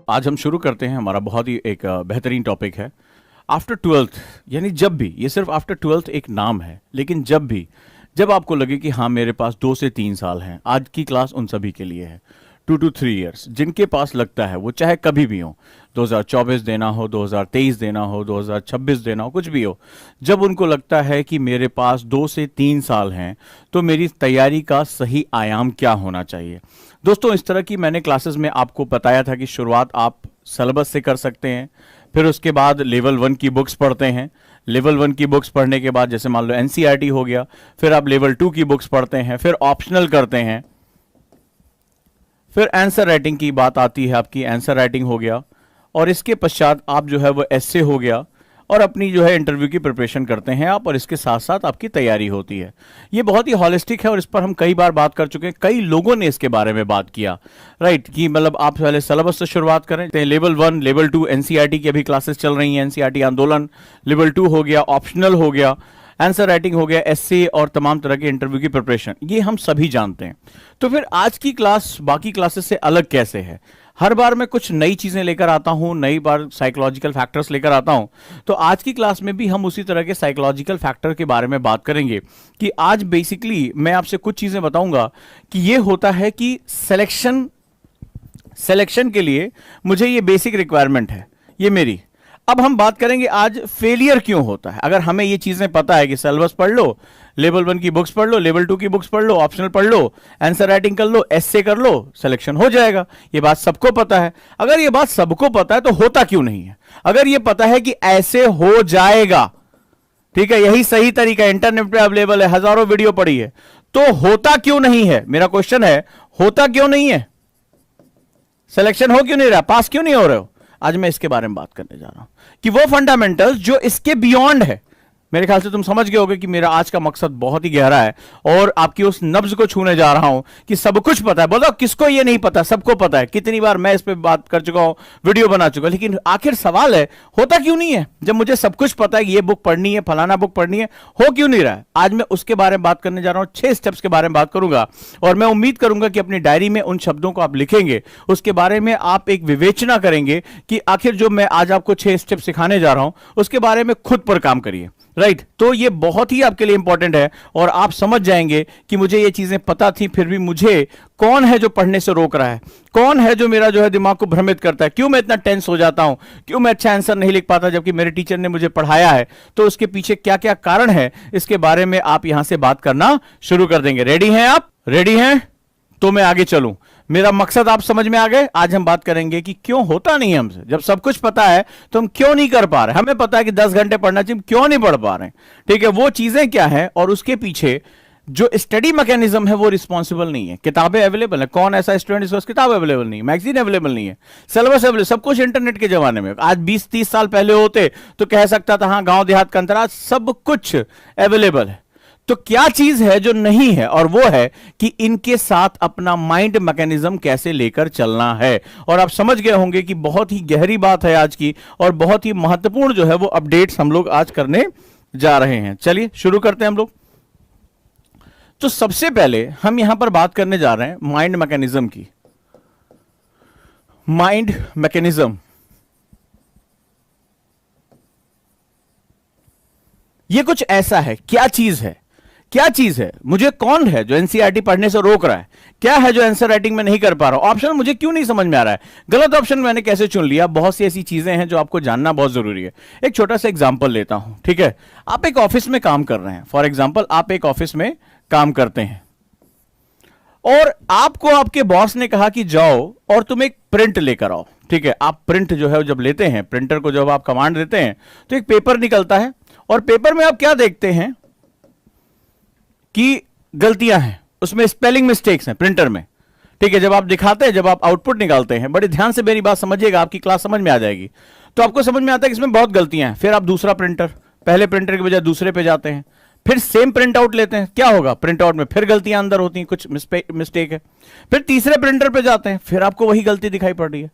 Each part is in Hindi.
आज हम शुरू करते हैं। हमारा बहुत ही एक बेहतरीन टॉपिक है आफ्टर ट्वेल्थ, यानी जब भी, ये सिर्फ आफ्टर ट्वेल्थ एक नाम है, लेकिन जब आपको लगे कि हाँ मेरे पास 2 से 3 साल हैं, आज की क्लास उन सभी के लिए है। 2 to 3 years जिनके पास लगता है, वो चाहे कभी भी हो, 2024 देना हो, 2023 देना हो, 2026 देना हो, कुछ भी हो, जब उनको लगता है कि मेरे पास 2 से 3 साल हैं, तो मेरी तैयारी का सही आयाम क्या होना चाहिए। दोस्तों, इस तरह की मैंने क्लासेस में आपको बताया था कि शुरुआत आप सिलेबस से कर सकते हैं, फिर उसके बाद लेवल 1 की बुक्स पढ़ते हैं। लेवल 1 की बुक्स पढ़ने के बाद, जैसे मान लो एनसीईआरटी हो गया, फिर आप लेवल 2 की बुक्स पढ़ते हैं, फिर ऑप्शनल करते हैं, फिर आंसर राइटिंग की बात आती है, आपकी आंसर राइटिंग हो गया, और इसके पश्चात आप जो है वो एस्से हो गया, और अपनी जो है इंटरव्यू की प्रिपरेशन करते हैं आप, और इसके साथ साथ आपकी तैयारी होती है। ये बहुत ही हॉलिस्टिक है और इस पर हम कई बार बात कर चुके हैं, कई लोगों ने इसके बारे में बात किया, राइट, कि मतलब आप पहले सिलेबस से शुरुआत करें। लेवल 1, लेवल 2 एनसीईआरटी की अभी क्लासेस चल रही हैं, एनसीईआरटी आंदोलन, लेवल 2 हो गया, ऑप्शनल हो गया, आंसर राइटिंग हो गया, एस्से और तमाम तरह के इंटरव्यू की प्रिपरेशन, ये हम सभी जानते हैं। तो फिर आज की क्लास बाकी क्लासेस से अलग कैसे है? हर बार मैं कुछ नई चीजें लेकर आता हूं, नई बार साइकोलॉजिकल फैक्टर्स लेकर आता हूं। तो आज की क्लास में भी हम उसी तरह के साइकोलॉजिकल फैक्टर के बारे में बात करेंगे कि आज बेसिकली मैं आपसे कुछ चीजें बताऊंगा कि ये होता है कि सिलेक्शन के लिए मुझे ये बेसिक रिक्वायरमेंट है, ये मेरी। अब हम बात करेंगे आज फेलियर क्यों होता है। अगर हमें ये चीजें पता है कि सिलेबस पढ़ लो, लेवल 1 की बुक्स पढ़ लो, लेवल 2 की बुक्स पढ़ लो, ऑप्शनल पढ़ लो, आंसर राइटिंग कर लो, एस्से कर लो, सिलेक्शन हो जाएगा, ये बात सबको पता है। अगर ये बात सबको पता है तो होता क्यों नहीं है? अगर ये पता है कि ऐसे हो जाएगा, ठीक है, यही सही तरीका इंटरनेट पे अवेलेबल है, हजारों वीडियो पड़ी है, तो होता क्यों नहीं है? मेरा क्वेश्चन है, होता क्यों नहीं है? सिलेक्शन हो क्यों नहीं रहा? पास क्यों नहीं हो रहे हो? आज मैं इसके बारे में बात करने जा रहा हूं कि वो फंडामेंटल्स जो इसके बियॉन्ड है। मेरे ख्याल से तुम समझ गए होगे कि मेरा आज का मकसद बहुत ही गहरा है और आपकी उस नब्ज को छूने जा रहा हूं कि सब कुछ पता है। बोलो किसको ये नहीं पता? सबको पता है। कितनी बार मैं इस पे बात कर चुका हूं, वीडियो बना चुका हूं, लेकिन आखिर सवाल है, होता क्यों नहीं है? जब मुझे सब कुछ पता है कि ये बुक पढ़नी है, फलाना बुक पढ़नी है, हो क्यों नहीं रहा है? आज मैं उसके बारे में बात करने जा रहा हूं, 6 स्टेप्स के बारे में बात करूंगा, और मैं उम्मीद करूंगा कि अपनी डायरी में उन शब्दों को आप लिखेंगे, उसके बारे में आप एक विवेचना करेंगे कि आखिर जो मैं आज आपको 6 स्टेप सिखाने जा रहा हूं उसके बारे में खुद पर काम करिए, राइट। तो ये बहुत ही आपके लिए इंपॉर्टेंट है और आप समझ जाएंगे कि मुझे ये चीजें पता थी, फिर भी मुझे कौन है जो पढ़ने से रोक रहा है, कौन है जो मेरा जो है दिमाग को भ्रमित करता है, क्यों मैं इतना टेंस हो जाता हूं, क्यों मैं अच्छा आंसर नहीं लिख पाता जबकि मेरे टीचर ने मुझे पढ़ाया है। तो उसके पीछे क्या क्या कारण है, इसके बारे में आप यहां से बात करना शुरू कर देंगे। रेडी हैं आप? रेडी हैं? तो मैं आगे चलूं। मेरा मकसद आप समझ में आ गए। आज हम बात करेंगे कि क्यों होता नहीं है हमसे। जब सब कुछ पता है तो हम क्यों नहीं कर पा रहे? हमें पता है कि 10 घंटे पढ़ना चाहिए, क्यों नहीं पढ़ पा रहे? ठीक है, वो चीजें क्या है और उसके पीछे जो स्टडी मैकेनिज्म है वो रिस्पॉन्सिबल नहीं है। किताबें अवेलेबल है, कौन ऐसा स्टूडेंट जिसके पास किताब अवेलेबल नहीं है, मैगजीन अवेलेबल नहीं है, सिलेबस अवेलेबल, सब कुछ इंटरनेट के जमाने में। आज 20-30 साल पहले होते तो कह सकता था हाँ गांव देहात का अंतर, आज सब कुछ अवेलेबल है। तो क्या चीज है जो नहीं है? और वो है कि इनके साथ अपना माइंड मैकेनिज्म कैसे लेकर चलना है। और आप समझ गए होंगे कि बहुत ही गहरी बात है आज की, और बहुत ही महत्वपूर्ण जो है वो अपडेट्स हम लोग आज करने जा रहे हैं। चलिए शुरू करते हैं हम लोग। तो सबसे पहले हम यहां पर बात करने जा रहे हैं माइंड मैकेनिज्म की। माइंड मैकेनिज्म ये कुछ ऐसा है, क्या चीज है? क्या चीज है? मुझे कौन है जो एनसीईआरटी पढ़ने से रोक रहा है? क्या है जो आंसर राइटिंग में नहीं कर पा रहा हूं? ऑप्शन मुझे क्यों नहीं समझ में आ रहा है? गलत ऑप्शन मैंने कैसे चुन लिया? बहुत सी ऐसी चीजें हैं जो आपको जानना बहुत जरूरी है। एक छोटा सा एग्जांपल लेता हूं, ठीक है। आप एक ऑफिस में काम कर रहे हैं, फॉर एग्जांपल आप एक ऑफिस में काम करते हैं और आपको आपके बॉस ने कहा कि जाओ और तुम एक प्रिंट लेकर आओ, ठीक है। आप प्रिंट जो है जब लेते हैं, प्रिंटर को जब आप कमांड देते हैं तो एक पेपर निकलता है, और पेपर में आप क्या देखते हैं कि गलतियां हैं, उसमें स्पेलिंग मिस्टेक्स हैं प्रिंटर में, ठीक है। जब आप दिखाते हैं, जब आप आउटपुट निकालते हैं, बड़े ध्यान से मेरी बात समझिएगा, आपकी क्लास समझ में आ जाएगी। तो आपको समझ में आता है कि इसमें बहुत गलतियां हैं। फिर आप दूसरा प्रिंटर, पहले प्रिंटर के बजाय दूसरे पे जाते हैं, फिर सेम प्रिंट आउट लेते हैं, क्या होगा? प्रिंट आउट में फिर गलतियां अंदर होती हैं, कुछ मिस्टेक है। फिर तीसरे प्रिंटर पे जाते हैं, फिर आपको वही गलती दिखाई पड़ रही है।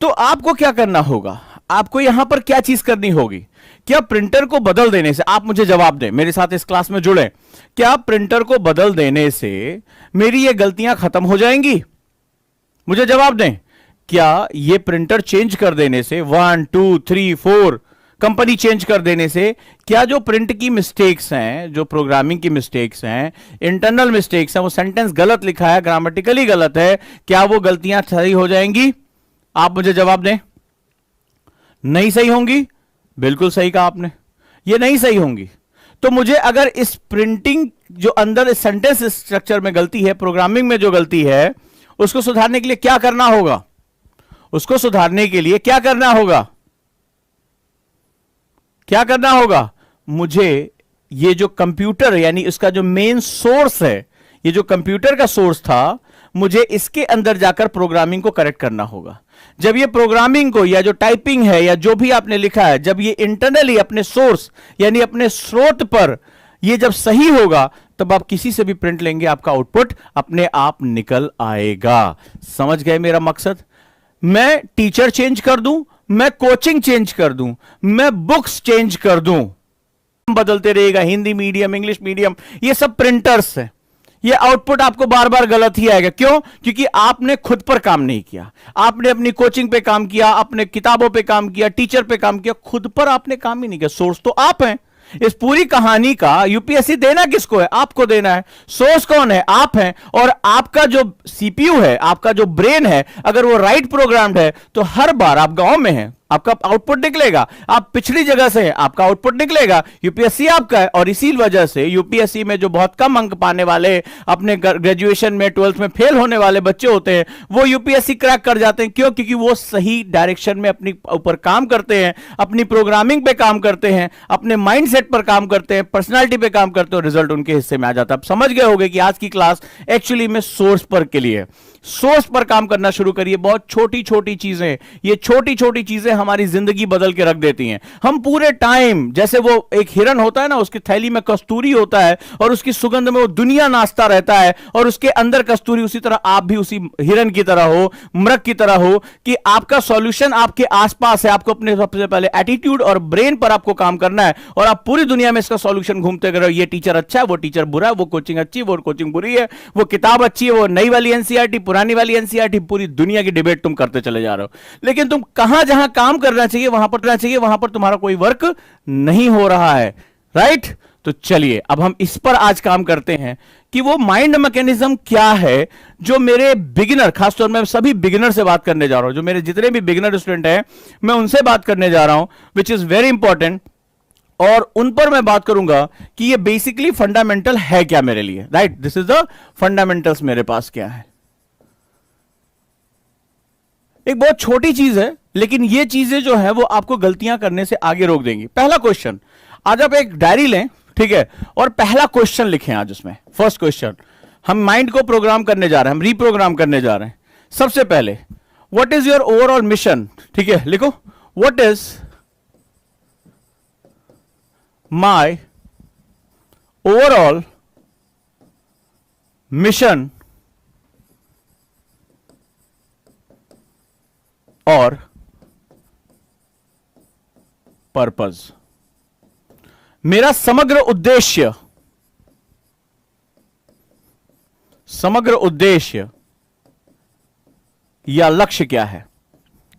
तो आपको क्या करना होगा? आपको यहां पर क्या चीज करनी होगी? क्या प्रिंटर को बदल देने से, आप मुझे जवाब दें, मेरे साथ इस क्लास में जुड़े, क्या प्रिंटर को बदल देने से मेरी ये गलतियां खत्म हो जाएंगी? मुझे जवाब दें, क्या ये प्रिंटर चेंज कर देने से 1 2 3 4 कंपनी चेंज कर देने से क्या जो प्रिंट की मिस्टेक्स हैं, जो प्रोग्रामिंग की मिस्टेक्स हैं, इंटरनल मिस्टेक्स हैं, वो सेंटेंस गलत लिखा है, ग्रामेटिकली गलत है, क्या वो गलतियां सही हो जाएंगी? आप मुझे जवाब दें। नहीं सही होंगी? बिल्कुल सही कहा आपने, ये नहीं सही होंगी। तो मुझे अगर इस प्रिंटिंग जो अंदर सेंटेंस स्ट्रक्चर में गलती है, प्रोग्रामिंग में जो गलती है, उसको सुधारने के लिए क्या करना होगा? उसको सुधारने के लिए क्या करना होगा? क्या करना होगा? मुझे ये जो कंप्यूटर यानी इसका जो मेन सोर्स है, ये जो कंप्यूटर का सोर्स था, मुझे इसके अंदर जाकर प्रोग्रामिंग को करेक्ट करना होगा। जब ये प्रोग्रामिंग को या जो टाइपिंग है या जो भी आपने लिखा है, जब ये इंटरनली अपने सोर्स यानी अपने स्रोत पर ये जब सही होगा, तब आप किसी से भी प्रिंट लेंगे, आपका आउटपुट अपने आप निकल आएगा। समझ गए मेरा मकसद? मैं टीचर चेंज कर दूं, मैं कोचिंग चेंज कर दूं, मैं बुक्स चेंज कर दूं, बदलते रहेगा, हिंदी मीडियम, इंग्लिश मीडियम, ये सब प्रिंटर्स है। ये आउटपुट आपको बार बार गलत ही आएगा। क्यों? क्योंकि आपने खुद पर काम नहीं किया, आपने अपनी कोचिंग पे काम किया, अपने किताबों पे काम किया, टीचर पे काम किया, खुद पर आपने काम ही नहीं किया। सोर्स तो आप हैं। इस पूरी कहानी का यूपीएससी देना किसको है? आपको देना है। सोर्स कौन है? आप हैं। और आपका जो सीपीयू है, आपका जो ब्रेन है, अगर वो राइट प्रोग्राम्ड है, तो हर बार आप गांव में हैं, आपका आउटपुट निकलेगा। आप पिछड़ी जगह से हैं, आपका आउटपुट निकलेगा। यूपीएससी आपका है। और इसी वजह से यूपीएससी में जो बहुत कम अंक पाने वाले, अपने ग्रेजुएशन में 12th में फेल होने वाले बच्चे होते हैं, वो यूपीएससी क्रैक कर जाते हैं। क्यों? क्योंकि वो सही डायरेक्शन में अपनी ऊपर काम करते हैं, अपनी प्रोग्रामिंग पे काम करते हैं, अपने माइंडसेट पर काम करते हैं, पर्सनैलिटी पे काम करते हैं, और रिजल्ट उनके हिस्से में आ जाता है। आप समझ गए होंगे कि आज की क्लास एक्चुअली में सोर्स पर के लिए। सोर्स पर काम करना शुरू करिए। बहुत छोटी छोटी चीजें, ये छोटी छोटी चीजें हमारी जिंदगी बदल के रख देती हैं। हम पूरे टाइम, जैसे वो एक हिरन होता है ना, उसकी थैली में कस्तूरी होता है और उसकी सुगंध में वो दुनिया नाचता रहता है, और उसके अंदर कस्तूरी, उसी तरह आप भी उसी हिरन की तरह हो, मृग की तरह हो, कि आपका सॉल्यूशन आपके आसपास है। आपको अपने सबसे पहले एटीट्यूड और ब्रेन पर आपको काम करना है, और आप पूरी दुनिया में इसका सॉल्यूशन घूमते रहो। ये टीचर अच्छा है, वो टीचर बुरा है, वो कोचिंग अच्छी है, वो कोचिंग बुरी है, वो किताब अच्छी है, वो नई वाली एनसीईआरटी, पुरानी वाली एनसीईआरटी, पूरी दुनिया की डिबेट तुम करते चले जा रहे हो। लेकिन तुम कहां जहां काम करना चाहिए वहां पर तुम्हारा कोई वर्क नहीं हो रहा है। राइट? तो चलिए अब हम इस पर आज काम करते हैं कि वो माइंड मैकेनिज्म क्या है जो मेरे बिगिनर, खासतौर में सभी बिगिनर से बात करने जा रहा हूं, जो मेरे जितने भी बिगिनर स्टूडेंट हैं मैं उनसे बात करने जा रहा हूं, विच इज वेरी इंपॉर्टेंट। और उन पर मैं बात करूंगा कि ये बेसिकली फंडामेंटल है क्या मेरे लिए। Right? This is the fundamentals मेरे पास क्या है। एक बहुत छोटी चीज है, लेकिन ये चीजें जो है वो आपको गलतियां करने से आगे रोक देंगी। पहला क्वेश्चन, आज आप एक डायरी लें, ठीक है, और पहला क्वेश्चन लिखें। आज उसमें फर्स्ट क्वेश्चन, हम माइंड को प्रोग्राम करने जा रहे हैं, हम रीप्रोग्राम करने जा रहे हैं। सबसे पहले, what is your overall mission? ठीक है, लिखो, what is my overall mission और पर्पज। मेरा समग्र उद्देश्य या लक्ष्य क्या है?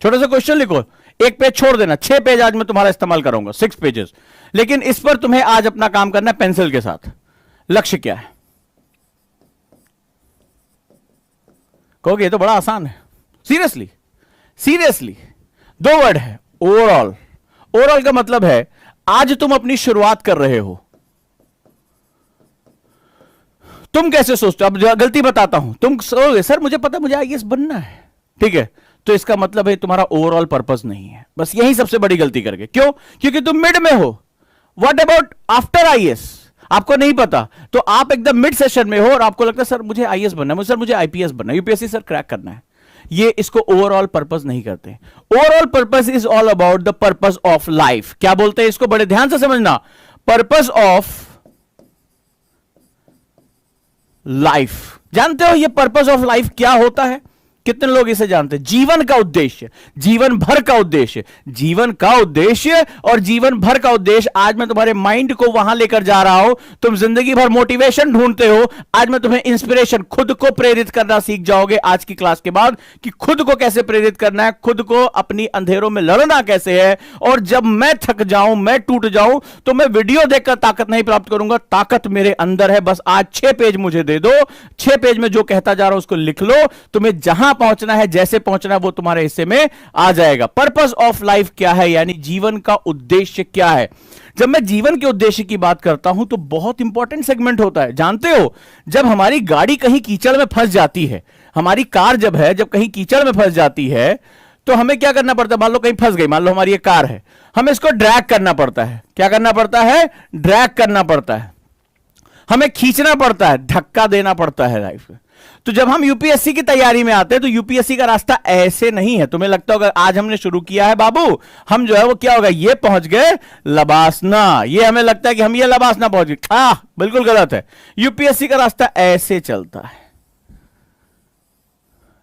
छोटा सा क्वेश्चन लिखो, एक पेज छोड़ देना। 6 पेज आज मैं तुम्हारा इस्तेमाल करूंगा, 6 पेजेस, लेकिन इस पर तुम्हें आज अपना काम करना है पेंसिल के साथ। लक्ष्य क्या है? कहोगे ये तो बड़ा आसान है। सीरियसली 2 वर्ड है, ओवरऑल। ओवरऑल का मतलब है आज तुम अपनी शुरुआत कर रहे हो। तुम कैसे सोचते हो? अब गलती बताता हूं, तुम सोचोगे सर मुझे पता, मुझे आईएएस बनना है, ठीक है, तो इसका मतलब है तुम्हारा ओवरऑल पर्पस नहीं है। बस यही सबसे बड़ी गलती करके। क्यों? क्योंकि तुम मिड में हो। What about after IAS? आपको नहीं पता, तो आप एकदम मिड सेशन में हो और आपको लगता है सर मुझे आईएएस बनना है, सर मुझे आईपीएस बनना है, यूपीएससी सर क्रैक करना है। ये इसको ओवरऑल पर्पस नहीं करते। Overall purpose is all about the purpose of life. क्या बोलते हैं इसको? बड़े ध्यान से समझना, पर्पस ऑफ लाइफ। जानते हो ये पर्पस ऑफ लाइफ क्या होता है? कितने लोग इसे जानते हैं? जीवन का उद्देश्य, जीवन भर का उद्देश्य, जीवन का उद्देश्य और जीवन भर का उद्देश्य। आज मैं तुम्हारे माइंड को वहां लेकर जा रहा हूं। तुम जिंदगी भर मोटिवेशन ढूंढते हो, आज मैं तुम्हें इंस्पिरेशन, खुद को प्रेरित करना सीख जाओगे आज की क्लास के बाद, कि खुद को कैसे प्रेरित करना है, खुद को अपनी अंधेरों में लड़ना कैसे है। और जब मैं थक जाऊं, मैं टूट जाऊं, तो मैं वीडियो देखकर ताकत नहीं प्राप्त करूंगा, ताकत मेरे अंदर है। बस आज 6 पेज मुझे दे दो, 6 पेज में जो कहता जा रहा हूं उसको लिख लो। तुम्हें जहां पहुंचना है, जैसे पहुंचना है, वो तुम्हारे हिस्से में आ जाएगा। पर्पस ऑफ लाइफ क्या है, यानी जीवन का उद्देश्य क्या है। जब मैं जीवन के उद्देश्य की बात करता हूं तो बहुत इंपॉर्टेंट सेगमेंट होता है। जानते हो, जब हमारी गाड़ी कहीं कीचड़ में फंस जाती है, हमारी कार जब कहीं कीचड़ में फंस जाती है, तो हमें क्या करना पड़ता है? मान लो कहीं फंस गई, मान लो हमारी ये कार है, हमें इसको ड्रैग करना पड़ता है। क्या करना पड़ता है? ड्रैग करना पड़ता है, हमें खींचना पड़ता है, धक्का देना पड़ता है लाइफ में। तो जब हम यूपीएससी की तैयारी में आते हैं तो यूपीएससी का रास्ता ऐसे नहीं है। तुम्हें लगता होगा आज हमने शुरू किया है बाबू, हम जो है वो क्या होगा, ये पहुंच गए लबासना, ये हमें लगता है कि हम ये लबासना पहुंच गए। बिल्कुल गलत है। यूपीएससी का रास्ता ऐसे चलता है,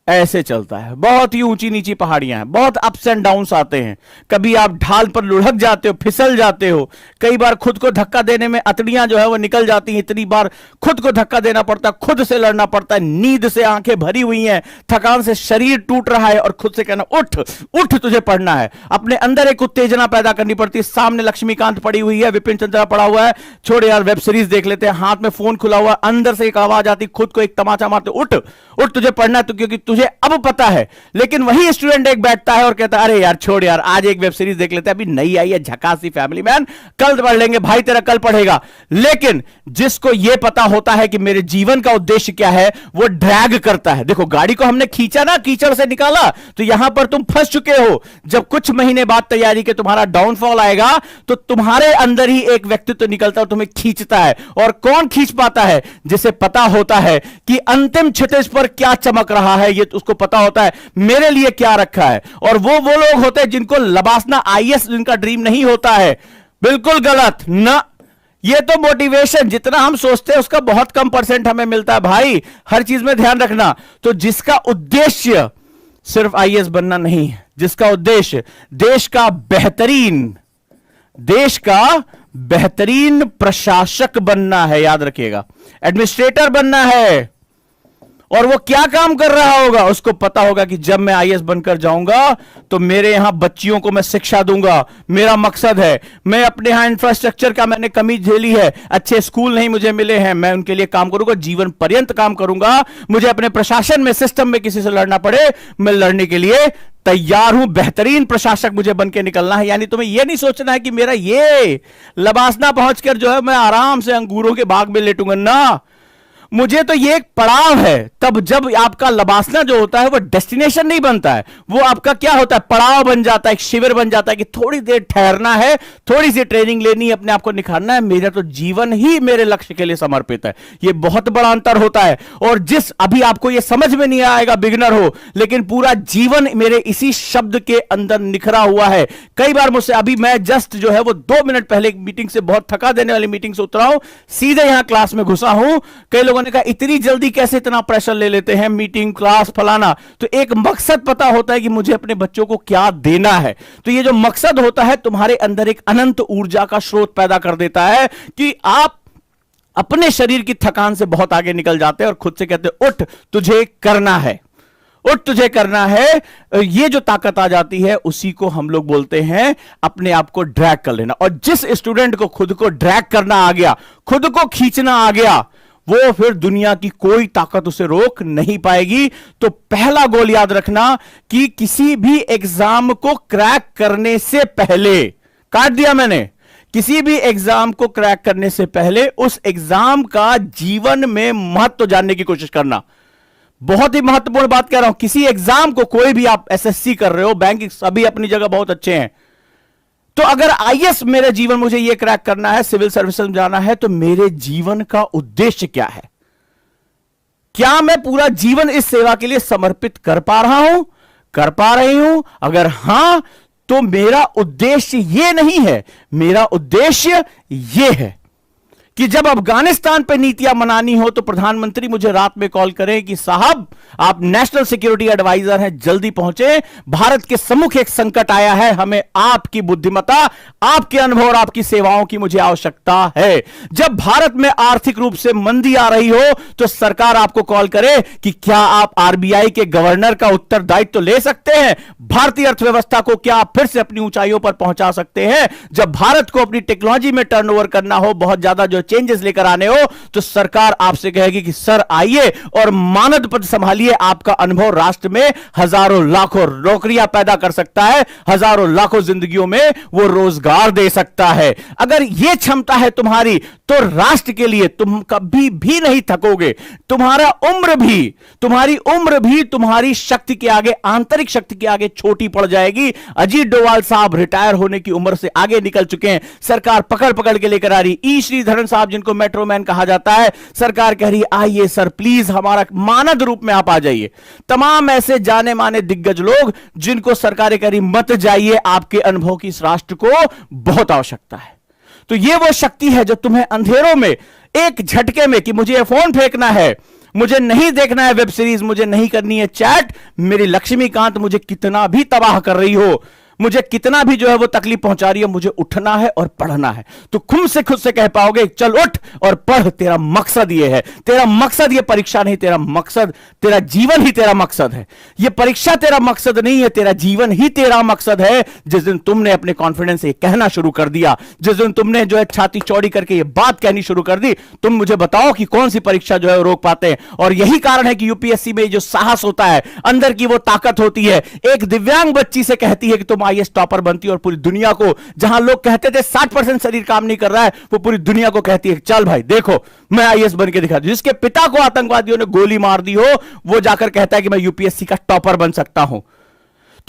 ऐसे चलता है। बहुत ही ऊंची नीची पहाड़ियां हैं, बहुत अप्स एंड डाउन्स आते हैं। कभी आप ढाल पर लुढ़क जाते हो, फिसल जाते हो, कई बार खुद को धक्का देने में अतड़ियां जो है वो निकल जाती हैं। इतनी बार खुद को धक्का देना पड़ता है, खुद से लड़ना पड़ता है, नींद से आंखें भरी हुई हैं, थकान से शरीर टूट रहा है, और खुद से कहना उठ उठ, तुझे पढ़ना है। अपने अंदर एक उत्तेजना पैदा करनी पड़ती है। सामने लक्ष्मीकांत पड़ी हुई है, विपिन चंद्रा पड़ा हुआ है, छोड़ यार वेब सीरीज देख लेते हैं, हाथ में फोन खुला हुआ, अंदर से एक आवाज आती, खुद को एक तमाचा मारते, उठ उठ, तुझे पढ़ना है। तो क्योंकि तुझे अब पता है। लेकिन वही स्टूडेंट एक बैठता है और कहता है अरे यार छोड़ यार, आज एक वेब सीरीज देख लेते हैं, अभी नई आई है झकासी फैमिली मैन, कल पढ़ लेंगे। भाई तेरा कल पढ़ेगा। लेकिन जिसको यह पता होता है कि मेरे जीवन का उद्देश्य क्या है, वो ड्रैग करता है। देखो, गाड़ी को हमने खींचा ना, कीचड़ से निकाला, तो यहां पर तुम फंस चुके हो। जब कुछ महीने बाद तैयारी के तुम्हारा डाउनफॉल आएगा, तो तुम्हारे अंदर ही एक व्यक्तित्व निकलता है और तुम्हें खींचता है। और कौन खींच पाता है? जिसे पता होता है कि अंतिम क्षितिज पर क्या चमक रहा है, ये उसको पता होता है मेरे लिए क्या रखा है। और वो लोग होते हैं जिनको लबासना आईएएस जिनका ड्रीम नहीं होता है। बिल्कुल गलत ना। ये तो मोटिवेशन जितना हम सोचते हैं उसका बहुत कम परसेंट हमें मिलता है भाई, हर चीज में ध्यान रखना। तो जिसका उद्देश्य सिर्फ आईएएस बनना नहीं है, जिसका उद्देश्य देश का बेहतरीन प्रशासक बनना है, याद रखिएगा, एडमिनिस्ट्रेटर बनना है। और वो क्या काम कर रहा होगा, उसको पता होगा कि जब मैं आईएएस बनकर जाऊंगा तो मेरे यहां बच्चियों को मैं शिक्षा दूंगा। मेरा मकसद है, मैं अपने यहां इंफ्रास्ट्रक्चर का मैंने कमी झेली है, अच्छे स्कूल नहीं मुझे मिले हैं, मैं उनके लिए काम करूंगा, जीवन पर्यंत काम करूंगा। मुझे अपने प्रशासन में, सिस्टम में किसी से लड़ना पड़े, मैं लड़ने के लिए तैयार हूं। बेहतरीन प्रशासक मुझे बन के निकलना है। यानी तुम्हें यह नहीं सोचना है कि मेरा ये लबासना पहुंचकर जो है मैं आराम से अंगूरों के बाग में लेटूंगा ना। मुझे तो ये एक पड़ाव है। तब जब आपका लबासना जो होता है वो डेस्टिनेशन नहीं बनता है, वो आपका क्या होता है, पड़ाव बन जाता है, एक शिविर बन जाता है कि थोड़ी देर ठहरना है, थोड़ी सी ट्रेनिंग लेनी है, अपने आप को निखारना है। मेरा तो जीवन ही मेरे लक्ष्य के लिए समर्पित है। ये बहुत बड़ा अंतर होता है। और जिस अभी आपको ये समझ में नहीं आएगा, बिगिनर हो, लेकिन पूरा जीवन मेरे इसी शब्द के अंदर निखरा हुआ है। कई बार मुझसे, अभी मैं जस्ट जो है वो 2 मिनट पहले एक मीटिंग से, बहुत थका देने वाली मीटिंग से उतरा हूं, सीधे यहां क्लास में घुसा हूं। कई लोगों ने कहा इतनी जल्दी कैसे इतना प्रेशर ले लेते हैं, मीटिंग, क्लास, फलाना। तो एक मकसद पता होता है कि मुझे अपने बच्चों को क्या देना है। तो ये जो मकसद होता है तुम्हारे अंदर एक अनंत ऊर्जा का स्रोत पैदा कर देता है कि आप अपने शरीर की थकान से बहुत आगे निकल जाते हैं और खुद से कहते हैं उठ तुझे करना है, उठ तुझे करना है। ये जो ताकत आ जाती है उसी को हम लोग बोलते हैं अपने आप को ड्रैग कर लेना। और जिस स्टूडेंट को खुद को ड्रैग करना आ गया, खुद को खींचना आ गया, वो फिर दुनिया की कोई ताकत उसे रोक नहीं पाएगी। तो पहला गोल याद रखना कि किसी भी एग्जाम को क्रैक करने से पहले, काट दिया मैंने, किसी भी एग्जाम को क्रैक करने से पहले उस एग्जाम का जीवन में महत्व जानने की कोशिश करना। बहुत ही महत्वपूर्ण बात कह रहा हूं। किसी एग्जाम को, कोई भी आप एसएससी कर रहे हो, बैंक, सभी अपनी जगह बहुत अच्छे हैं। तो अगर आईएएस मेरे जीवन, मुझे यह क्रैक करना है, सिविल सर्विस में जाना है, तो मेरे जीवन का उद्देश्य क्या है? क्या मैं पूरा जीवन इस सेवा के लिए समर्पित कर पा रहा हूं, कर पा रही हूं? अगर हां, तो मेरा उद्देश्य यह नहीं है, मेरा उद्देश्य यह है कि जब अफगानिस्तान पे नीतियां बनानी हो तो प्रधानमंत्री मुझे रात में कॉल करें कि साहब आप नेशनल सिक्योरिटी एडवाइजर हैं, जल्दी पहुंचे, भारत के सम्मुख एक संकट आया है, हमें आपकी बुद्धिमत्ता, आपके अनुभव और आपकी सेवाओं की मुझे आवश्यकता है। जब भारत में आर्थिक रूप से मंदी आ रही हो तो सरकार आपको कॉल करे कि क्या आप आरबीआई के गवर्नर का उत्तरदायित्व तो ले सकते हैं, भारतीय अर्थव्यवस्था को क्या आप फिर से अपनी ऊंचाइयों पर पहुंचा सकते हैं। जब भारत को अपनी टेक्नोलॉजी में टर्नओवर करना हो, बहुत ज्यादा जो चेंजेस लेकर आने हो, तो सरकार आपसे कहेगी कि सर आइए और मानद पद संभालिए, आपका अनुभव राष्ट्र में हजारों लाखों नौकरियां पैदा कर सकता है, हजारों लाखों जिंदगियों में वो रोजगार दे सकता है। अगर यह क्षमता है तुम्हारी तो राष्ट्र के लिए तुम कभी भी नहीं थकोगे। तुम्हारी उम्र भी तुम्हारी शक्ति के आगे, आंतरिक शक्ति के आगे छोटी पड़ जाएगी। अजीत डोवाल साहब रिटायर होने की उम्र से आगे निकल चुके हैं, सरकार पकड़ पकड़ के लेकर आ रही। ई श्रीधरन साहब जिनको मेट्रो मैन कहा जाता है, सरकार कह रही आइए सर प्लीज हमारा मानद रूप में आप आ जाइए। तमाम ऐसे जाने माने दिग्गज लोग जिनको सरकारें कह रही मत जाइए, आपके अनुभव की इस राष्ट्र को बहुत आवश्यकता है। तो यह वो शक्ति है जो तुम्हें अंधेरों में एक झटके में कि मुझे फोन फेंकना है, मुझे नहीं देखना है वेब सीरीज, मुझे नहीं करनी है चैट, मेरी लक्ष्मीकांत मुझे कितना भी तबाह कर रही हो, मुझे कितना भी जो है वो तकलीफ पहुंचा रही है, मुझे उठना है और पढ़ना है, तो खुद से कह पाओगे चल उठ और पढ़। तेरा मकसद ये है, तेरा मकसद ये परीक्षा नहीं, तेरा मकसद, तेरा जीवन ही तेरा मकसद है। ये परीक्षा तेरा मकसद नहीं है, तेरा जीवन ही तेरा मकसद है। जिस दिन तुमने अपने कॉन्फिडेंस से कहना शुरू कर दिया, जिस दिन तुमने जो है छाती चौड़ी करके ये बात कहनी शुरू कर दी, तुम मुझे बताओ कि कौन सी परीक्षा जो है रोक पाते हैं। और यही कारण है कि यूपीएससी में जो साहस होता है, अंदर की वो ताकत होती है, एक दिव्यांग बच्ची से कहती है कि तुम आईएएस टॉपर बनती है, और पूरी दुनिया को, जहां लोग कहते थे 60% शरीर काम नहीं कर रहा है, वो पूरी दुनिया को कहती है चल भाई देखो मैं आईएएस बन के दिखा दूं। जिसके पिता को आतंकवादियों ने गोली मार दी हो, वो जाकर कहता है कि मैं यूपीएससी का टॉपर बन सकता हूं।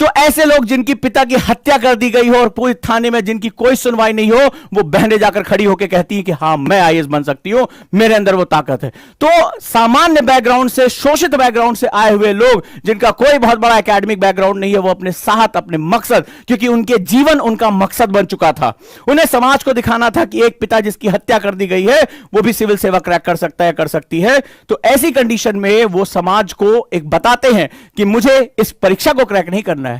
तो ऐसे लोग जिनकी पिता की हत्या कर दी गई हो और पूरी थाने में जिनकी कोई सुनवाई नहीं हो, वो बहनें जाकर खड़ी होकर कहती हैं कि हां मैं आईएएस बन सकती हूं, मेरे अंदर वो ताकत है। तो सामान्य बैकग्राउंड से, शोषित बैकग्राउंड से आए हुए लोग जिनका कोई बहुत बड़ा एकेडमिक बैकग्राउंड नहीं है, वो अपने साहत, अपने मकसद, क्योंकि उनके जीवन उनका मकसद बन चुका था, उन्हें समाज को दिखाना था कि एक पिता जिसकी हत्या कर दी गई है वो भी सिविल सेवा क्रैक कर सकता है, कर सकती है। तो ऐसी कंडीशन में वो समाज को एक बताते हैं कि मुझे इस परीक्षा को क्रैक नहीं करना है,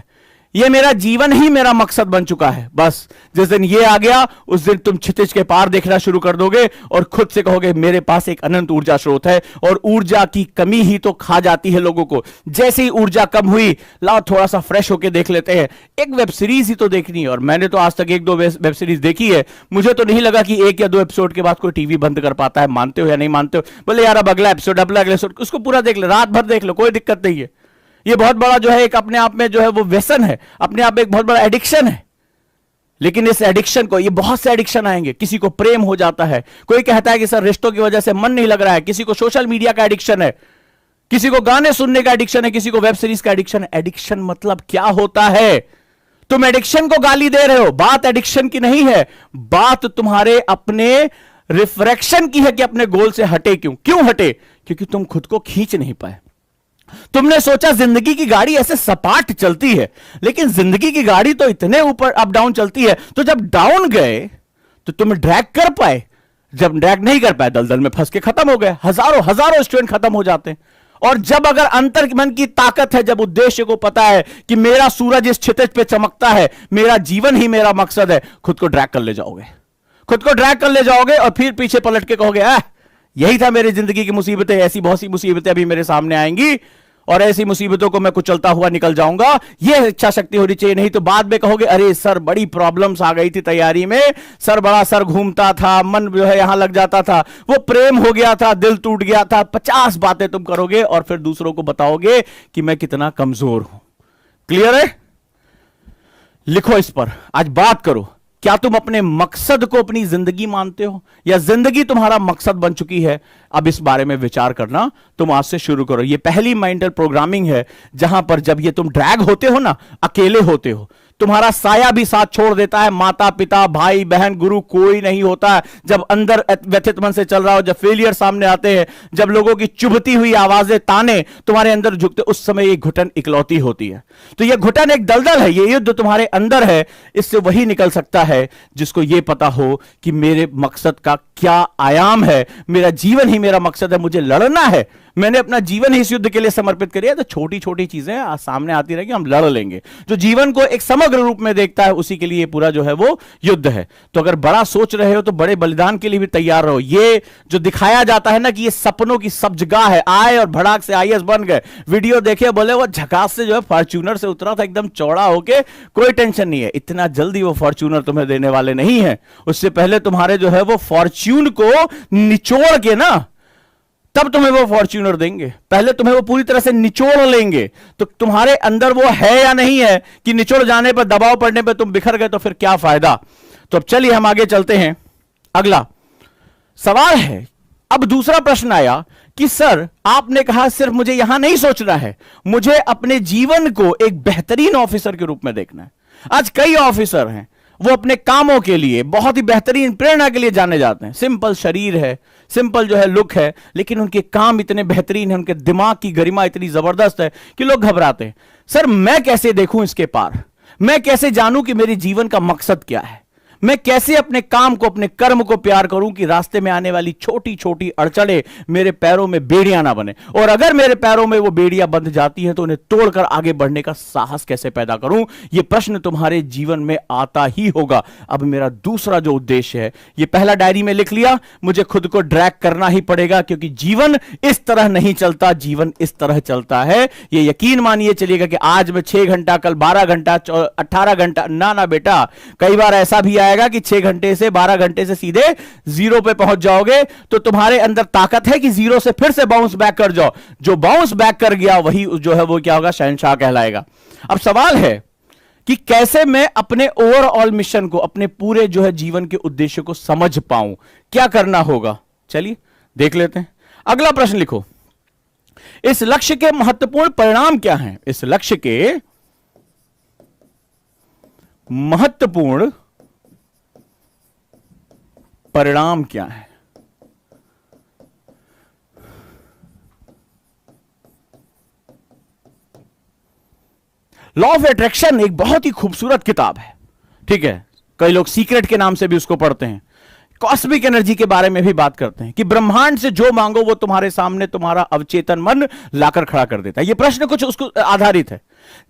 ये मेरा जीवन ही मेरा मकसद बन चुका है। बस जिस दिन ये आ गया उस दिन तुम क्षितिज के पार देखना शुरू कर दोगे और खुद से कहोगे मेरे पास एक अनंत ऊर्जा स्रोत है। और ऊर्जा की कमी ही तो खा जाती है लोगों को। जैसे ही ऊर्जा कम हुई, लाओ थोड़ा सा फ्रेश होके देख लेते हैं, एक वेब सीरीज ही तो देखनी है। और मैंने तो आज तक 1-2 वेब सीरीज देखी है, मुझे तो नहीं लगा कि 1 या 2 एपिसोड के बाद कोई टीवी बंद कर पाता है। मानते हो या नहीं मानते हो, बोले यार अब अगला एपिसोड, अगला एपिसोड, उसको पूरा देख ले, रात भर देख लो, कोई दिक्कत नहीं है। ये बहुत बड़ा जो है एक अपने आप में जो है वो व्यसन है, अपने आप में एक बहुत बड़ा एडिक्शन है। लेकिन इस एडिक्शन को, ये बहुत से एडिक्शन आएंगे, किसी को प्रेम हो जाता है, कोई कहता है कि सर रिश्तों की वजह से मन नहीं लग रहा है, किसी को सोशल मीडिया का एडिक्शन है, किसी को गाने सुनने का एडिक्शन है, किसी को वेब सीरीज का एडिक्शन है। एडिक्शन मतलब क्या होता है? तुम एडिक्शन को गाली दे रहे हो, बात एडिक्शन की नहीं है, बात तुम्हारे अपने रिफ्रैक्शन की है कि अपने गोल से हटे। क्यों हटे? क्योंकि तुम खुद को खींच नहीं पाए। तुमने सोचा जिंदगी की गाड़ी ऐसे सपाट चलती है, लेकिन जिंदगी की गाड़ी तो इतने ऊपर अप डाउन चलती है, तो जब डाउन गए तो तुम ड्रैग कर पाए, जब ड्रैग नहीं कर पाए दलदल में फंस के खत्म हो गए। हजारों स्टूडेंट खत्म हो जाते हैं। और जब अगर अंतर मन की ताकत है, जब उद्देश्य को पता है कि मेरा सूरज इस क्षितिज पे चमकता है, मेरा जीवन ही मेरा मकसद है, खुद को ड्रैग कर ले जाओगे, खुद को ड्रैग कर ले जाओगे और फिर पीछे पलट के कहोगे यही था मेरी जिंदगी की मुसीबतें, ऐसी बहुत सी मुसीबतें अभी मेरे सामने आएंगी और ऐसी मुसीबतों को मैं कुचलता हुआ निकल जाऊंगा। यह इच्छा शक्ति होनी चाहिए। नहीं तो बाद में कहोगे अरे सर बड़ी प्रॉब्लम्स आ गई थी तैयारी में, सर बड़ा सर घूमता था, मन जो है यहां लग जाता था, वो प्रेम हो गया था, दिल टूट गया था। 50 बातें तुम करोगे और फिर दूसरों को बताओगे कि मैं कितना कमजोर हूं। क्लियर है? लिखो इस पर, आज बात करो। क्या तुम अपने मकसद को अपनी जिंदगी मानते हो या जिंदगी तुम्हारा मकसद बन चुकी है? अब इस बारे में विचार करना तुम आज से शुरू करो। ये पहली मेंटल प्रोग्रामिंग है जहां पर जब ये तुम ड्रैग होते हो ना, अकेले होते हो, तुम्हारा साया भी साथ छोड़ देता है, माता पिता भाई बहन गुरु कोई नहीं होता है जब अंदर व्यथित मन से चल रहा हो, जब फेलियर सामने आते हैं, जब लोगों की चुभती हुई आवाजें ताने तुम्हारे अंदर झुकते, उस समय ये घुटन इकलौती होती है। तो ये घुटन एक दलदल है, ये युद्ध तुम्हारे अंदर है, इससे वही निकल सकता है जिसको ये पता हो कि मेरे मकसद का क्या आयाम है, मेरा जीवन ही मेरा मकसद है, मुझे लड़ना है, मैंने अपना जीवन ही इस युद्ध के लिए समर्पित करी है। तो छोटी छोटी चीजें सामने आती रहेगी, हम लड़ लेंगे। जो जीवन को एक समग्र रूप में देखता है उसी के लिए पूरा जो है वो युद्ध है। तो अगर बड़ा सोच रहे हो तो बड़े बलिदान के लिए भी तैयार रहो। ये जो दिखाया जाता है ना कि ये सपनों की सब जगह है, आए और भड़ाक से आईएएस बन गए, वीडियो देखे बोले वो झकास से जो है फॉर्च्यूनर से उतरा था एकदम चौड़ा होके, कोई टेंशन नहीं है, इतना जल्दी वो फॉर्च्यूनर तुम्हें देने वाले नहीं है। उससे पहले तुम्हारे जो है वो फॉर्च्यून को निचोड़ के ना तब तुम्हें वो फॉर्च्यूनर देंगे, पहले तुम्हें वो पूरी तरह से निचोड़ लेंगे। तो तुम्हारे अंदर वो है या नहीं है कि निचोड़ जाने पर, दबाव पड़ने पर तुम बिखर गए तो फिर क्या फायदा। तो अब चलिए हम आगे चलते हैं। अगला सवाल है, अब दूसरा प्रश्न आया कि सर आपने कहा सिर्फ मुझे यहां नहीं सोचना है, मुझे अपने जीवन को एक बेहतरीन ऑफिसर के रूप में देखना है। आज कई ऑफिसर हैं वो अपने कामों के लिए बहुत ही बेहतरीन प्रेरणा के लिए जाने जाते हैं, सिंपल शरीर है, सिंपल जो है लुक है, लेकिन उनके काम इतने बेहतरीन हैं, उनके दिमाग की गरिमा इतनी जबरदस्त है कि लोग घबराते हैं। सर मैं कैसे देखूं इसके पार, मैं कैसे जानूं कि मेरे जीवन का मकसद क्या है, मैं कैसे अपने काम को अपने कर्म को प्यार करूं कि रास्ते में आने वाली छोटी छोटी अड़चने मेरे पैरों में बेड़ियां ना बने, और अगर मेरे पैरों में वो बेड़ियां बंध जाती हैं तो उन्हें तोड़कर आगे बढ़ने का साहस कैसे पैदा करूं। यह प्रश्न तुम्हारे जीवन में आता ही होगा। अब मेरा दूसरा जो उद्देश्य है, यह पहला डायरी में लिख लिया, मुझे खुद को ड्रैग करना ही पड़ेगा क्योंकि जीवन इस तरह नहीं चलता, जीवन इस तरह चलता है। यह यकीन मानिए चलिएगा कि आज मैं 6 घंटा, कल 12 घंटा, 18 घंटा, ना बेटा, कई बार ऐसा भी आएगा कि 6 घंटे से 12 घंटे से सीधे 0 पे पहुंच जाओगे। तो तुम्हारे अंदर ताकत है कि 0 से फिर से बाउंस बैक कर जाओ। जो बाउंस बैक कर गया वही जो है वो क्या होगा, शहंशाह कहलाएगा। अब सवाल है कि कैसे मैं अपने ओवरऑल मिशन को, अपने पूरे जो है जीवन के उद्देश्य को समझ पाऊं, क्या करना होगा। चलिए देख लेते हैं। अगला प्रश्न लिखो, इस लक्ष्य के महत्वपूर्ण परिणाम क्या हैं। इस लक्ष्य के महत्वपूर्ण परिणाम क्या है। लॉ ऑफ अट्रैक्शन एक बहुत ही खूबसूरत किताब है, ठीक है। कई लोग सीक्रेट के नाम से भी उसको पढ़ते हैं। कॉस्मिक एनर्जी के बारे में भी बात करते हैं कि ब्रह्मांड से जो मांगो वो तुम्हारे सामने तुम्हारा अवचेतन मन लाकर खड़ा कर देता है। यह प्रश्न कुछ उसको आधारित है।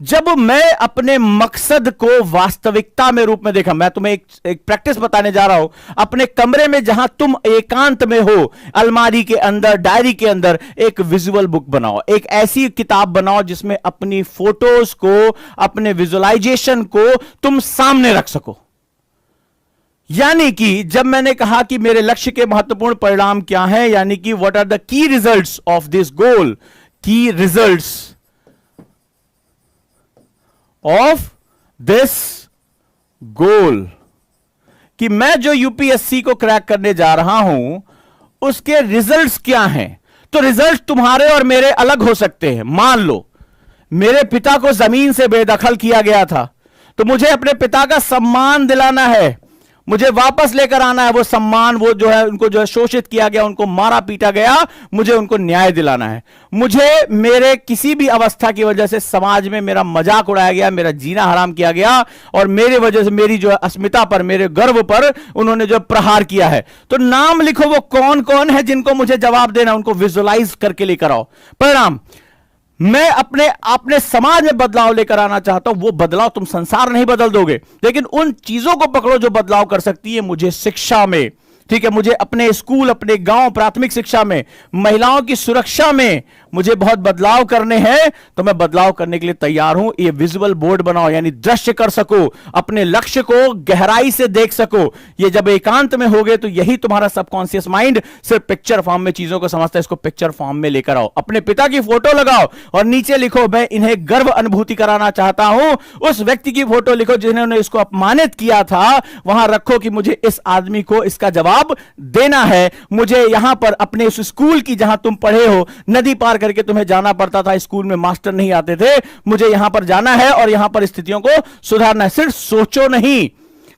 जब मैं अपने मकसद को वास्तविकता में रूप में देखा, मैं तुम्हें एक प्रैक्टिस बताने जा रहा हूं। अपने कमरे में जहां तुम एकांत में हो, अलमारी के अंदर, डायरी के अंदर एक विजुअल बुक बनाओ, एक ऐसी किताब बनाओ जिसमें अपनी फोटोज को, अपने विजुअलाइजेशन को तुम सामने रख सको। यानी कि जब मैंने कहा कि मेरे लक्ष्य के महत्वपूर्ण परिणाम क्या हैं, यानी कि what are the key results of this goal, key results of this गोल, कि मैं जो यूपीएससी को क्रैक करने जा रहा हूं उसके रिजल्ट्स क्या हैं। तो रिजल्ट तुम्हारे और मेरे अलग हो सकते हैं। मान लो मेरे पिता को जमीन से बेदखल किया गया था, तो मुझे अपने पिता का सम्मान दिलाना है, मुझे वापस लेकर आना है वो सम्मान, वो जो है उनको जो है शोषित किया गया, उनको मारा पीटा गया, मुझे उनको न्याय दिलाना है। मुझे मेरे किसी भी अवस्था की वजह से समाज में मेरा मजाक उड़ाया गया, मेरा जीना हराम किया गया, और मेरे वजह से मेरी जो है अस्मिता पर, मेरे गर्व पर उन्होंने जो प्रहार किया है। तो नाम लिखो वो कौन कौन है जिनको मुझे जवाब देना, उनको विजुअलाइज करके लेकर आओ। परिणाम, मैं अपने समाज में बदलाव लेकर आना चाहता हूं। वो बदलाव तुम संसार नहीं बदल दोगे, लेकिन उन चीजों को पकड़ो जो बदलाव कर सकती है। मुझे शिक्षा में, ठीक है, मुझे अपने स्कूल, अपने गांव, प्राथमिक शिक्षा में, महिलाओं की सुरक्षा में मुझे बहुत बदलाव करने हैं, तो मैं बदलाव करने के लिए तैयार हूं। ये विजुअल बोर्ड बनाओ, यानी दृश्य कर सको, अपने लक्ष्य को गहराई से देख सको। ये जब एकांत में होगे तो यही तुम्हारा सबकॉन्शियस माइंड सिर्फ पिक्चर फॉर्म में चीजों को समझता है। इसको पिक्चर फॉर्म में लेकर आओ, अपने पिता की फोटो लगाओ और नीचे लिखो, मैं इन्हें गर्व अनुभूति कराना चाहता हूं। उस व्यक्ति की फोटो लिखो जिन्होंने इसको अपमानित किया था, वहां रखो कि मुझे इस आदमी को इसका जवाब देना है। मुझे यहां पर अपने उस स्कूल की, जहां तुम पढ़े हो, नदी पार करके तुम्हें जाना पड़ता था, स्कूल में मास्टर नहीं आते थे, मुझे यहां पर जाना है और यहां पर स्थितियों को सुधारना है। सिर्फ सोचो नहीं,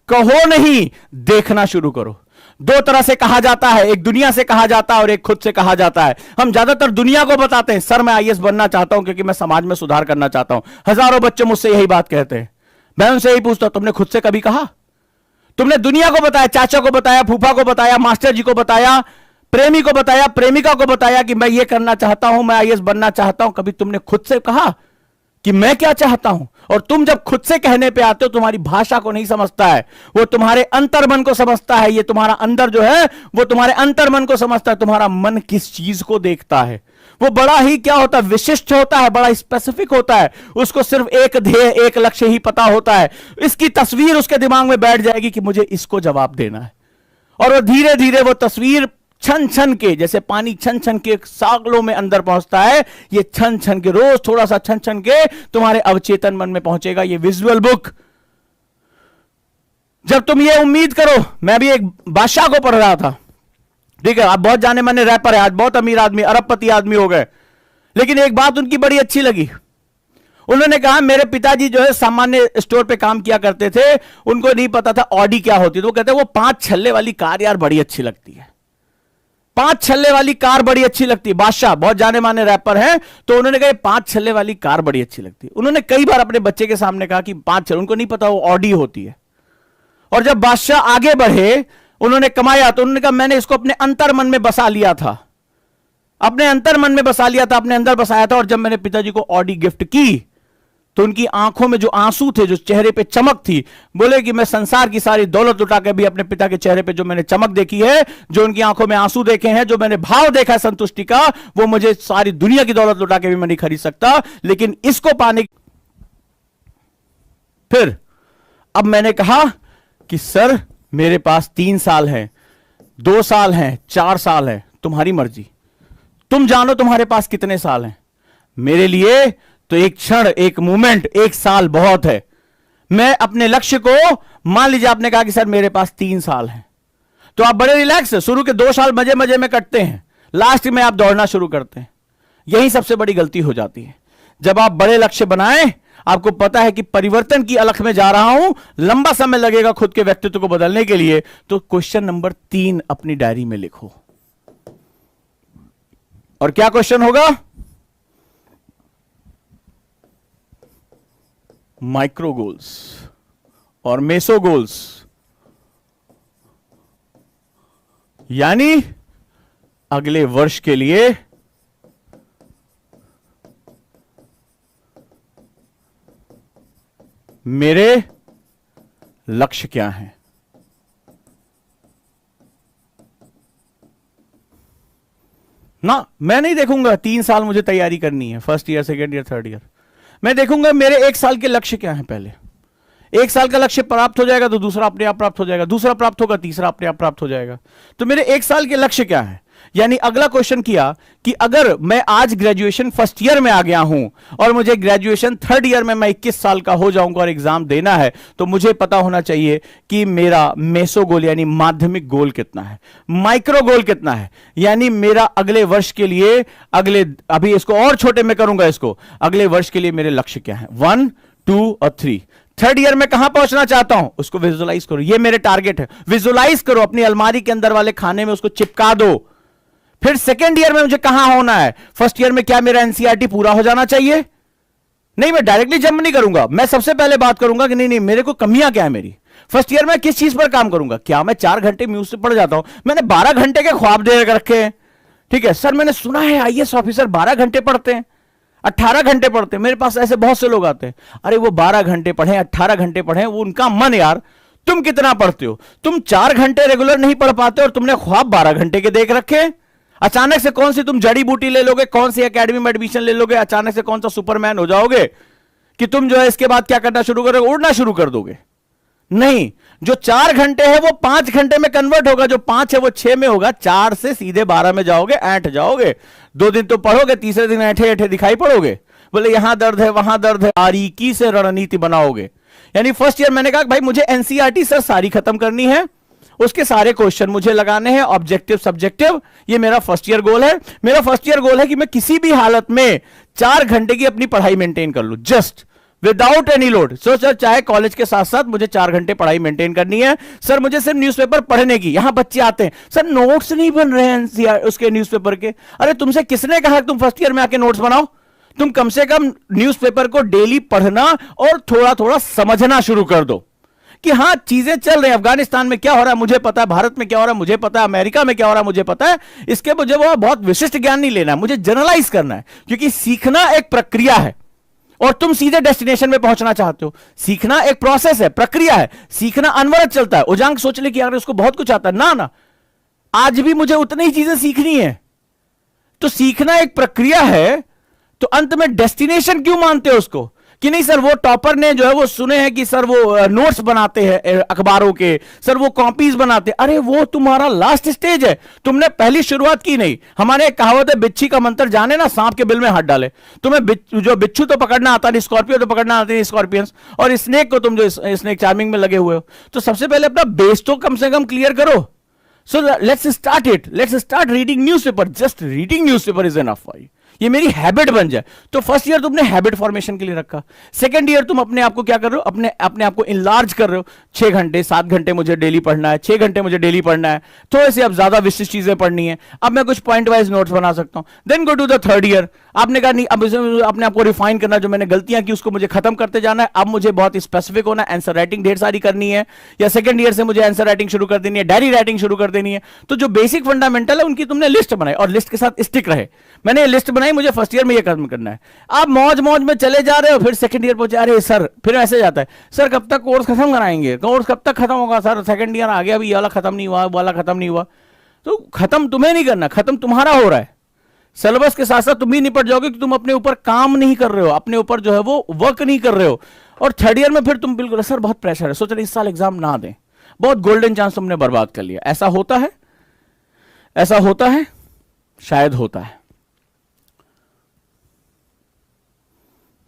कहो नहीं, देखना शुरू करो। दो तरह से कहा जाता है, एक दुनिया से कहा जाता है और एक खुद से कहा जाता है। हम ज्यादातर दुनिया को बताते हैं, सर मैं आईएएस बनना चाहता हूं क्योंकि मैं समाज में सुधार करना चाहता हूं। हजारों बच्चे मुझसे यही बात कहते हैं। मैं उनसे यही पूछता हूं, तुमने खुद से कभी कहा? तुमने दुनिया को बताया, चाचा को बताया, फूफा को बताया, मास्टर जी को बताया, प्रेमी को बताया, प्रेमिका को बताया कि मैं ये करना चाहता हूं, मैं आईएएस बनना चाहता हूं। कभी तुमने खुद से कहा कि मैं क्या चाहता हूं? और तुम जब खुद से कहने पे आते हो, तुम्हारी भाषा को नहीं समझता है, वो तुम्हारे अंतर्मन को समझता है। ये तुम्हारा अंदर जो है वो तुम्हारे अंतर्मन को समझता है। तुम्हारा मन किस चीज को देखता है वो बड़ा ही क्या होता है, विशिष्ट होता है, बड़ा स्पेसिफिक होता है। उसको सिर्फ एक ध्येय, एक लक्ष्य ही पता होता है। इसकी तस्वीर उसके दिमाग में बैठ जाएगी कि मुझे इसको जवाब देना है, और वो धीरे धीरे वो तस्वीर छन छन के, जैसे पानी छन छन के सागलों में अंदर पहुंचता है, ये छन छन के रोज थोड़ा सा छन छन के तुम्हारे अवचेतन मन में पहुंचेगा। ये विजुअल बुक, जब तुम ये उम्मीद करो, मैं भी एक बादशाह को पढ़ रहा था, ठीक है, आप बहुत जाने माने रैपर है, आज बहुत अमीर आदमी, अरबपति आदमी हो गए, लेकिन एक बात उनकी बड़ी अच्छी लगी। उन्होंने कहा मेरे पिताजी जो है सामान्य स्टोर पे काम किया करते थे, उनको नहीं पता था ऑडी क्या होती, तो वो कहते वो 5 छल्ले वाली कार यार बड़ी अच्छी लगती है, 5 छल्ले वाली कार बड़ी अच्छी लगती है। बादशाह बहुत जाने माने रैपर हैं, तो उन्होंने कहा 5 छल्ले वाली कार बड़ी अच्छी लगती है। उन्होंने कई बार अपने बच्चे के सामने कहा कि 5 छल्ले, उनको नहीं पता वो ऑडी होती है। और जब बादशाह आगे बढ़े, उन्होंने कमाया, तो उन्होंने कहा मैंने इसको अपने अंतर मन में बसा लिया था, अपने अंतर मन में बसा लिया था, अपने अंदर बसाया था। और जब मैंने पिताजी को ऑडी गिफ्ट की, तो उनकी आंखों में जो आंसू थे, जो चेहरे पे चमक थी, बोले कि मैं संसार की सारी दौलत लुटा के भी अपने पिता के चेहरे पे जो मैंने चमक देखी है, जो उनकी आंखों में आंसू देखे हैं, जो मैंने भाव देखा है संतुष्टि का, वो मुझे सारी दुनिया की दौलत लुटा के भी मैं नहीं खरीद सकता। लेकिन इसको पाने, फिर अब मैंने कहा कि सर मेरे पास 3 साल है, 2 साल हैं, 4 साल है, तुम्हारी मर्जी, तुम जानो तुम्हारे पास कितने साल हैं। मेरे लिए तो एक क्षण, एक मोमेंट, 1 साल बहुत है। मैं अपने लक्ष्य को, मान लीजिए आपने कहा कि सर मेरे पास 3 साल हैं, तो आप बड़े रिलैक्स है, शुरू के 2 साल मजे मजे में कटते हैं, लास्ट में आप दौड़ना शुरू करते हैं। यही सबसे बड़ी गलती हो जाती है। जब आप बड़े लक्ष्य बनाएं, आपको पता है कि परिवर्तन की अलख में जा रहा हूं, लंबा समय लगेगा खुद के व्यक्तित्व को बदलने के लिए, तो क्वेश्चन नंबर 3 अपनी डायरी में लिखो। और क्या क्वेश्चन होगा? माइक्रो गोल्स और मेसो गोल्स, यानी अगले वर्ष के लिए मेरे लक्ष्य क्या हैं। ना, मैं नहीं देखूंगा 3 साल मुझे तैयारी करनी है, first year, second year, third year. मैं देखूंगा मेरे 1 साल के लक्ष्य क्या हैं। पहले 1 साल का लक्ष्य प्राप्त हो जाएगा तो दूसरा अपने आप प्राप्त हो जाएगा, दूसरा प्राप्त होगा, तीसरा अपने आप प्राप्त हो जाएगा। तो मेरे 1 साल के लक्ष्य क्या है? यानी अगला क्वेश्चन किया कि अगर मैं आज ग्रेजुएशन फर्स्ट ईयर में आ गया हूं और मुझे ग्रेजुएशन थर्ड ईयर में मैं 21 साल का हो जाऊंगा और एग्जाम देना है, तो मुझे पता होना चाहिए कि मेरा मेसो गोल यानी माध्यमिक गोल कितना है, माइक्रो गोल कितना है, यानी मेरा अगले वर्ष के लिए, अभी इसको और छोटे में करूंगा, इसको अगले वर्ष के लिए मेरे लक्ष्य क्या है, 1, 2 और 3। थर्ड ईयर में कहां पहुंचना चाहता हूं उसको विजुअलाइज करो, ये मेरे टारगेट है, विजुअलाइज करो, अपनी अलमारी के अंदर वाले खाने में उसको चिपका दो। फिर सेकेंड ईयर में मुझे कहां होना है, फर्स्ट ईयर में क्या मेरा एनसीईआरटी पूरा हो जाना चाहिए? नहीं, मैं डायरेक्टली जंप नहीं करूंगा, मैं सबसे पहले बात करूंगा कि नहीं मेरे को कमियां क्या है मेरी, फर्स्ट ईयर में किस चीज पर काम करूंगा। क्या मैं 4 घंटे म्यूज से पढ़ जाता हूं? मैंने 12 घंटे के ख्वाब दे रखे हैं, ठीक है सर, मैंने सुना है आईएएस ऑफिसर 12 घंटे पढ़ते हैं, 18 घंटे पढ़ते हैं। मेरे पास ऐसे बहुत से लोग आते हैं, अरे वो 12 घंटे पढ़े, 18 घंटे पढ़े, वो उनका मन यार, तुम कितना पढ़ते हो? तुम 4 घंटे रेगुलर नहीं पढ़ पाते और तुमने ख्वाब 12 घंटे के देख रखे। अचानक से कौन सी तुम जड़ी बूटी ले लोगे, कौन सी एकेडमी में एडमिशन ले लोगे, अचानक से कौन सा सुपरमैन हो जाओगे कि तुम जो है इसके बाद क्या करना शुरू करोगे, उड़ना शुरू कर दोगे? नहीं, जो 4 घंटे है वो 5 घंटे में कन्वर्ट होगा, जो 5 है वो 6 में होगा, 4 से सीधे 12 में जाओगे, ऐंठ जाओगे। 2 दिन तो पढ़ोगे, तीसरे दिन ऐठे ऐठे दिखाई पड़ोगे, बोले यहां दर्द है वहां दर्द है, बारीकी से रणनीति बनाओगे। यानी फर्स्ट ईयर मैंने कहा भाई मुझे एनसीईआरटी सर सारी खत्म करनी है उसके सारे क्वेश्चन मुझे लगाने हैं, ऑब्जेक्टिव सब्जेक्टिव। ये मेरा फर्स्ट ईयर गोल है। मेरा फर्स्ट ईयर गोल है कि मैं किसी भी हालत में 4 घंटे की अपनी पढ़ाई मेंटेन कर लूं, just without any load. So sir, चाहे कॉलेज के साथ साथ मुझे 4 घंटे पढ़ाई मेंटेन करनी है। सर मुझे सिर्फ न्यूज़पेपर पढ़ने की। यहां बच्चे आते हैं, सर नोट्स नहीं बन रहे हैं उसके न्यूज़पेपर के। अरे तुमसे किसने कहा तुम फर्स्ट ईयर में आके नोट्स बनाओ? तुम कम से कम न्यूज़पेपर को डेली पढ़ना और थोड़ा थोड़ा समझना शुरू कर दो कि हां चीजें चल रही हैं। अफगानिस्तान में क्या हो रहा है मुझे पता है, भारत में क्या हो रहा है मुझे पता है, अमेरिका में क्या हो रहा है मुझे पता है। इसके मुझे वो बहुत विशिष्ट ज्ञान नहीं लेना है, मुझे जनरलाइज करना है, क्योंकि सीखना एक प्रक्रिया है और तुम सीधे डेस्टिनेशन में पहुंचना चाहते हो। सीखना एक प्रोसेस है, प्रक्रिया है। सीखना अनवरत चलता है। ओजांक सोच ले कि अगर उसको बहुत कुछ आता है, ना ना, आज भी मुझे उतनी ही चीजें सीखनी है। तो सीखना एक प्रक्रिया है, तो अंत में डेस्टिनेशन क्यों मानते हो उसको कि नहीं सर वो टॉपर ने जो है वो सुने हैं कि सर वो नोट्स बनाते हैं अखबारों के, सर वो कॉपीज बनाते हैं। अरे वो तुम्हारा लास्ट स्टेज है, तुमने पहली शुरुआत की नहीं। हमारे एक कहावत है, बिच्छी का मंत्र जाने ना सांप के बिल में हाथ डाले। तुम्हें जो बिच्छू तो पकड़ना आता नहीं, स्कॉर्पियो तो पकड़ना आते नहीं स्कॉर्पियंस, और स्नेक को तुम जो स्नेक चार्मिंग में लगे हुए हो। तो सबसे पहले अपना बेस तो कम से कम क्लियर करो। So let's start it, let's start reading newspaper. Just reading newspaper is enough for you. ये मेरी हैबिट बन जाए। तो फर्स्ट ईयर तुमने हैबिट फॉर्मेशन के लिए रखा। सेकंड ईयर तुम अपने आप को क्या कर रहे हो, अपने आप को इनलार्ज कर रहे हो। 6 घंटे 7 घंटे मुझे डेली पढ़ना है, 6 घंटे मुझे डेली पढ़ना है। थोड़े से अब ज्यादा विशिष्ट चीजें पढ़नी है, अब मैं कुछ पॉइंट वाइज नोट्स बना सकता हूं। Then go to the third year. आपने कहा नहीं, अब अपने आप को रिफाइन करना, जो मैंने गलतियां की उसको मुझे खत्म करते जाना है। अब मुझे बहुत स्पेसिफिक होना है, आंसर राइटिंग ढेर सारी करनी है, या सेकंड ईयर से मुझे आंसर राइटिंग शुरू कर देनी है, डायरी राइटिंग शुरू कर देनी है। तो जो बेसिक फंडामेंटल है उनकी तुमने लिस्ट बनाई और लिस्ट के साथ स्टिक रहे। मैंने लिस्ट बनाई, मुझे फर्स्ट ईयर में खत्म करना है। आप मौज मौज में चले जा रहे हो, फिर सेकंड ईयर पहुंचे, अरे सर फिर ऐसे जाता है, सर कब तक कोर्स खत्म कराएंगे, कोर्स कब तक खत्म होगा सर, सेकंड ईयर आ गया, अभी ये वाला खत्म नहीं हुआ, वाला खत्म नहीं हुआ। तो खत्म तुम्हें नहीं करना, खत्म तुम्हारा हो रहा है। सिलेबस के साथ साथ तुम भी निपट जाओगे कि तुम अपने ऊपर काम नहीं कर रहे हो, अपने ऊपर जो है वो वर्क नहीं कर रहे हो। और थर्ड ईयर में फिर तुम बिल्कुल सर बहुत प्रेशर है, सोच रहे इस साल एग्जाम ना दें, बहुत गोल्डन चांस तुमने बर्बाद कर लिया। ऐसा होता है, ऐसा होता है, शायद होता है,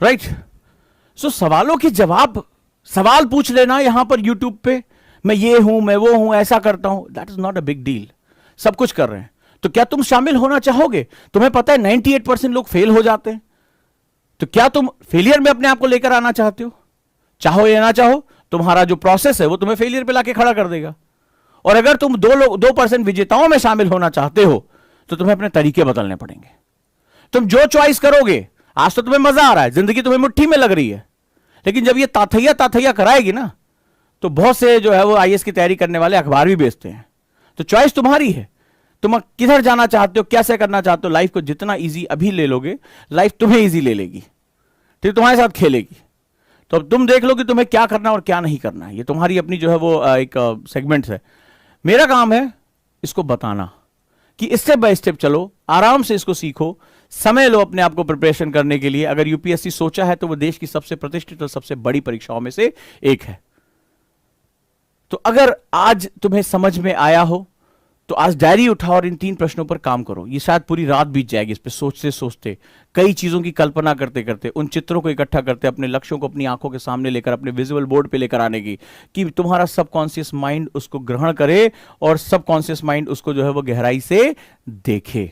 राइट। सो सवालों के जवाब, सवाल पूछ लेना यहां पर यूट्यूब पे, मैं ये हूं, मैं वो हूं, ऐसा करता हूं, that is not a big deal. सब कुछ कर रहे हैं, तो क्या तुम शामिल होना चाहोगे? तुम्हें पता है 98% लोग फेल हो जाते हैं, तो क्या तुम फेलियर में अपने आप को लेकर आना चाहते हो? चाहो या ना चाहो, तुम्हारा जो प्रोसेस है वो तुम्हें फेलियर पे लाके खड़ा कर देगा। और अगर तुम 2% विजेताओं में शामिल होना चाहते हो, तो तुम्हें अपने तरीके बदलने पड़ेंगे। तुम जो चॉइस करोगे, आज तो तुम्हें मजा आ रहा है, जिंदगी तुम्हें मुट्ठी में लग रही है, लेकिन जब ये ताथैया कराएगी ना, तो बहुत से जो है वो आईएएस की तैयारी करने वाले अखबार भी बेचते हैं। तो चॉइस तुम्हारी है, तुम किधर जाना चाहते हो, कैसे करना चाहते हो। लाइफ को जितना इजी अभी ले लोगे, लाइफ तुम्हें इजी ले लेगी, ठीक, तुम्हारे साथ खेलेगी। तो अब तुम देख लो कि तुम्हें क्या करना और क्या नहीं करना है। ये तुम्हारी अपनी जो है वो एक सेगमेंट है। मेरा काम है इसको बताना कि स्टेप बाय स्टेप चलो, आराम से इसको सीखो, समय लो अपने आप को प्रिपरेशन करने के लिए। अगर यूपीएससी सोचा है तो वो देश की सबसे प्रतिष्ठित और सबसे बड़ी परीक्षाओं में से एक है। तो अगर आज तुम्हें समझ में आया हो, तो आज डायरी उठाओ और इन 3 प्रश्नों पर काम करो। ये शायद पूरी रात बीत जाएगी इस पर सोचते सोचते, कई चीजों की कल्पना करते करते, उन चित्रों को इकट्ठा करते, अपने लक्ष्यों को अपनी आंखों के सामने लेकर, अपने विजुअल बोर्ड पे लेकर आने की, कि तुम्हारा सबकॉन्शियस माइंड उसको ग्रहण करे और सबकॉन्शियस माइंड उसको जो है वो गहराई से देखे।